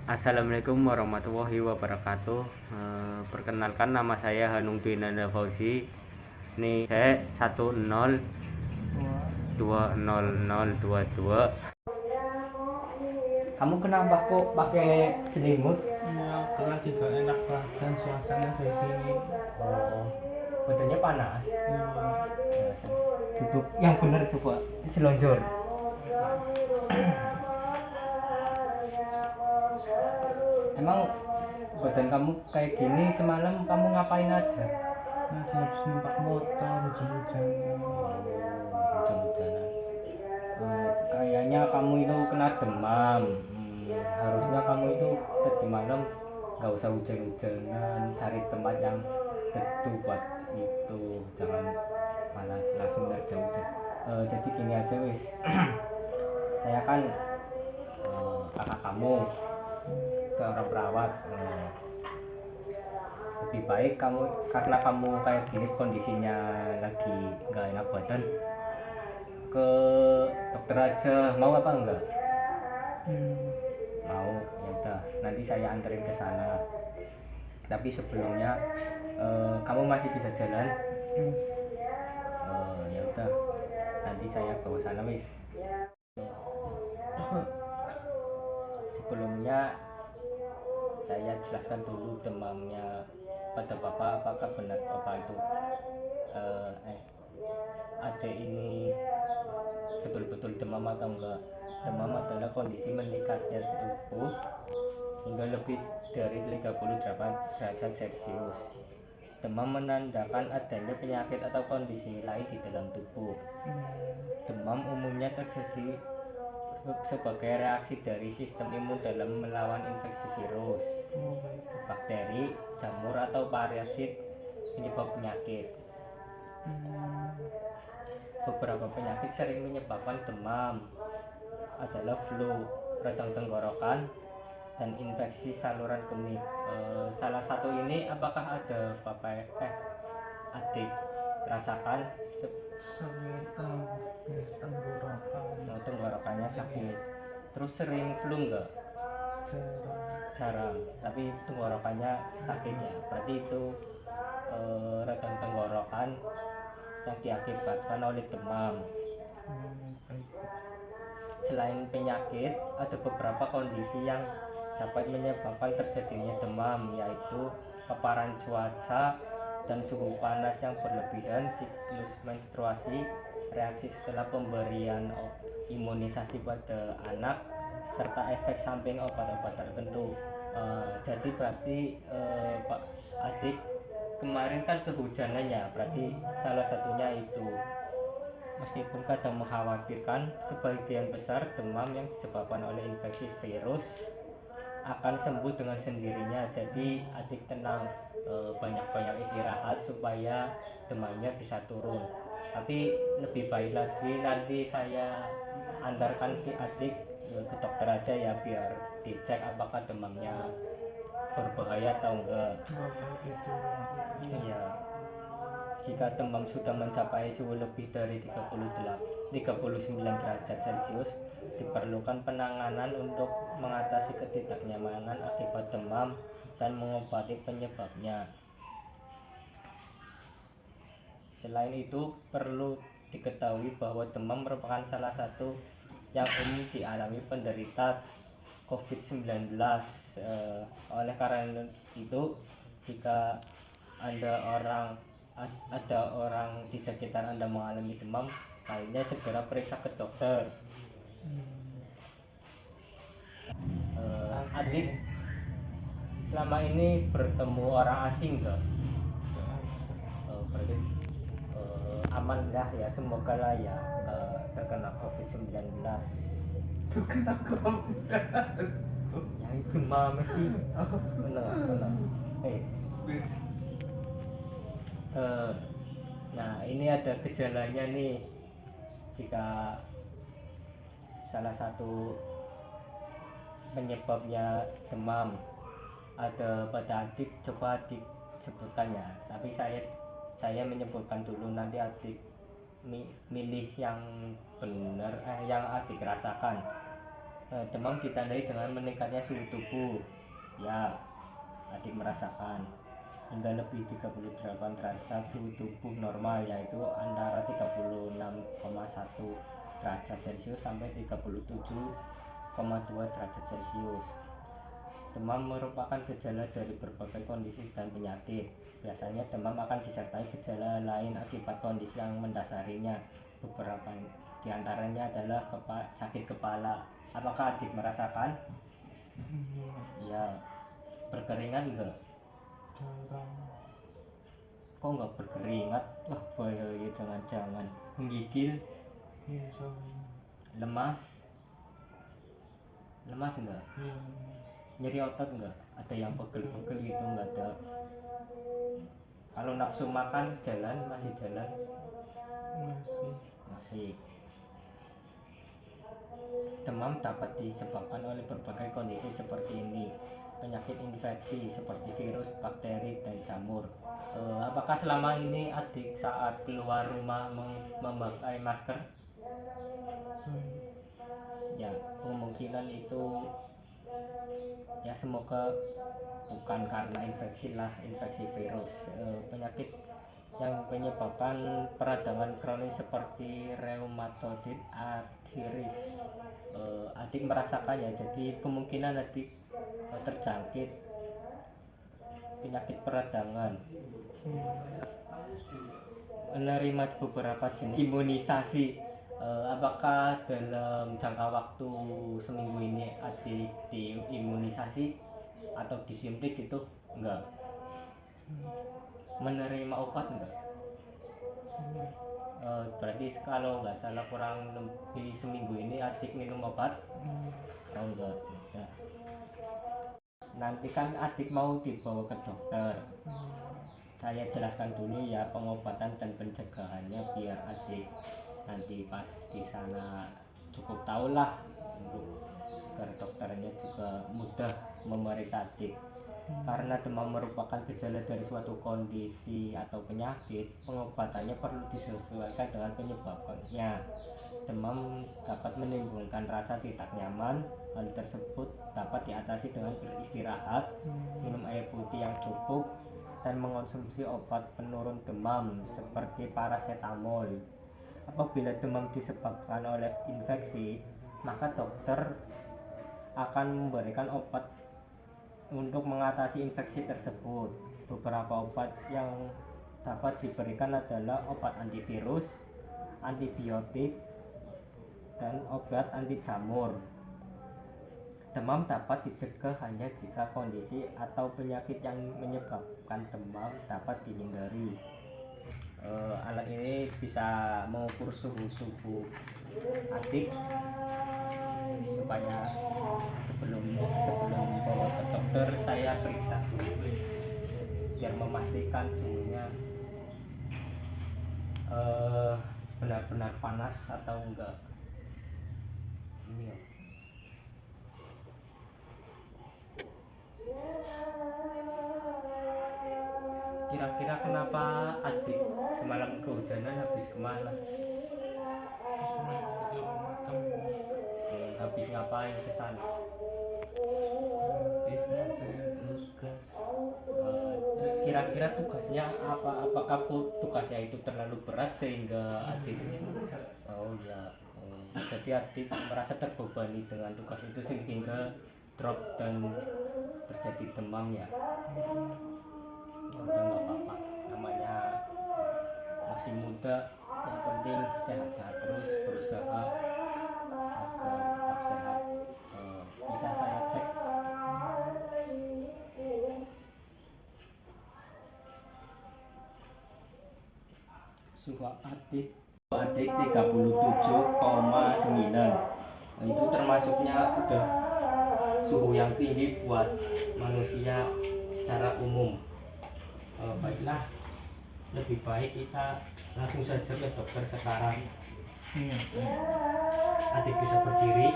Assalamualaikum warahmatullahi wabarakatuh. Perkenalkan, nama saya Hanung Dwinanda Fauzi. Nih saya 10020022. Kamu kenapa kok pakai selimut? Iya, karena tidak enak badan suasana kayak gini. Oh, badannya panas. Iya. Duduk yang benar coba, selonjor. Emang badan kamu kayak gini semalam kamu ngapain aja? Lagi habis numpak motor hujan-hujanan. Hujan-hujanan. Kayaknya kamu itu kena demam. Harusnya kamu itu tadi malam nggak usah hujan-hujanan, cari tempat yang teduh buat itu, jangan malah langsung nerjang hujan. Jadi gini aja wis. Saya kan kakak kamu, seorang perawat. Lebih baik kamu, karena kamu kayak gini kondisinya lagi nggak enak badan, ke dokter aja. Mau apa enggak? Mau, ya udah, nanti saya anterin ke sana. Tapi sebelumnya kamu masih bisa jalan? Ya udah, nanti saya bawa sana wis. Sebelumnya saya jelaskan dulu demamnya pada bapak. Apakah benar bapak itu adik ini betul-betul demam atau enggak? Demam adalah kondisi meningkatnya tubuh hingga lebih dari 38 derajat Celcius. Demam menandakan adanya penyakit atau kondisi lain di dalam tubuh. Demam umumnya terjadi sebagai reaksi dari sistem imun dalam melawan infeksi virus, bakteri, jamur atau parasit penyebab penyakit. Beberapa penyakit sering menyebabkan demam adalah flu, radang tenggorokan, dan infeksi saluran kemih. Salah satu ini apakah ada bapak adik rasakan? Sakit tenggorokan. Tenggorokannya sakit. Terus sering flu enggak? Jarang. Tapi tenggorokannya sakit ya. Berarti itu radang tenggorokan yang diakibatkan oleh demam. Selain penyakit, ada beberapa kondisi yang dapat menyebabkan terjadinya demam, yaitu paparan cuaca dan suhu panas yang berlebihan, siklus menstruasi, reaksi setelah pemberian imunisasi pada anak, serta efek samping obat-obat tertentu. Jadi berarti Pak Adik kemarin kan kehujanan ya, berarti salah satunya itu. Meskipun kadang mengkhawatirkan, sebagian besar demam yang disebabkan oleh infeksi virus akan sembuh dengan sendirinya. Jadi adik tenang, banyak-banyak istirahat supaya demamnya bisa turun. Tapi lebih baik lagi nanti saya antarkan si adik ke dokter aja ya, biar dicek apakah demamnya berbahaya atau enggak. Iya. Jika demam sudah mencapai suhu lebih dari 39 derajat Celcius, diperlukan penanganan untuk mengatasi ketidaknyamanan akibat demam dan mengobati penyebabnya. Selain itu, perlu diketahui bahwa demam merupakan salah satu yang umum dialami penderita COVID-19. Oleh karena itu, jika ada orang di sekitar Anda mengalami demam, baiknya segera periksa ke dokter. Adik selama ini bertemu orang asing enggak? Berarti aman lah ya, semoga lah ya terkena COVID-19. Terkena COVID. Ya itu mama sih. Benar. Nah ini ada gejalanya nih. Jika salah satu penyebabnya demam ada pada adik, coba disebutkan ya. Tapi saya menyebutkan dulu, nanti adik milih yang benar, yang adik rasakan. Demam ditandai dengan meningkatnya suhu tubuh. Ya, adik merasakan hingga lebih 38 derajat suhu tubuh normal, yaitu antara 36,1 derajat Celcius sampai 37,2 derajat Celcius. Demam merupakan gejala dari berbagai kondisi dan penyakit. Biasanya demam akan disertai gejala lain akibat kondisi yang mendasarinya. Beberapa diantaranya adalah sakit kepala. Apakah adik merasakan? Ya, berkeringat enggak? Jarang. Kok enggak berkeringat? Wah, bahaya, jangan-jangan. Menggigil? Iya, sering. Lemas? Lemas enggak? Iya, Nyeri otot enggak? Ada yang pegel-pegel gitu enggak ada? Kalau nafsu makan masih jalan? Masih. Demam dapat disebabkan oleh berbagai kondisi seperti ini. Penyakit infeksi seperti virus, bakteri, dan jamur. Apakah selama ini adik saat keluar rumah memakai masker? Ya, kemungkinan itu ya semoga bukan karena infeksi lah, infeksi virus. Penyakit yang menyebabkan peradangan kronis seperti rheumatoid arthritis, adik merasakan ya, jadi kemungkinan adik terjangkit penyakit peradangan. Menerima beberapa jenis imunisasi. Apakah dalam jangka waktu seminggu ini adik diimunisasi atau disuntik itu? Enggak. Menerima obat enggak? Berarti kalau nggak salah kurang lebih seminggu ini adik minum obat? Oh enggak. Ya. Nanti kan adik mau dibawa ke dokter. Saya jelaskan dulu ya pengobatan dan pencegahannya biar adik nanti pas di sana cukup tahulah, agar dokternya juga mudah memeriksa adik. Karena demam merupakan gejala dari suatu kondisi atau penyakit, pengobatannya perlu disesuaikan dengan penyebabnya. Demam dapat menimbulkan rasa tidak nyaman. Hal tersebut dapat diatasi dengan beristirahat, minum air putih yang cukup, dan mengonsumsi obat penurun demam seperti paracetamol. Apabila demam disebabkan oleh infeksi, maka dokter akan memberikan obat untuk mengatasi infeksi tersebut. Beberapa obat yang dapat diberikan adalah obat antivirus, antibiotik, dan obat anti jamur. Demam dapat dicegah hanya jika kondisi atau penyakit yang menyebabkan demam dapat dihindari. Alat ini bisa mengukur suhu tubuh adik supaya sebelum bawa ke dokter saya periksa suhu biar memastikan suhunya benar-benar panas atau enggak. Ini ya. Kira-kira kenapa adik semalam kehujanan, habis kemana? Habis ngapain ke sana? Kira-kira tugasnya apa? Apakah tugasnya itu terlalu berat sehingga adik jadi adik merasa terbebani dengan tugas itu sehingga drop dan terjadi demam ya? Udah nggak apa-apa, namanya masih muda, yang penting sehat-sehat terus, berusaha agar tetap sehat. Bisa saya cek suhu adik 37,9. Itu termasuknya udah suhu yang tinggi buat manusia secara umum. Baiklah, lebih baik kita langsung saja ke dokter sekarang. Adik bisa berdiri.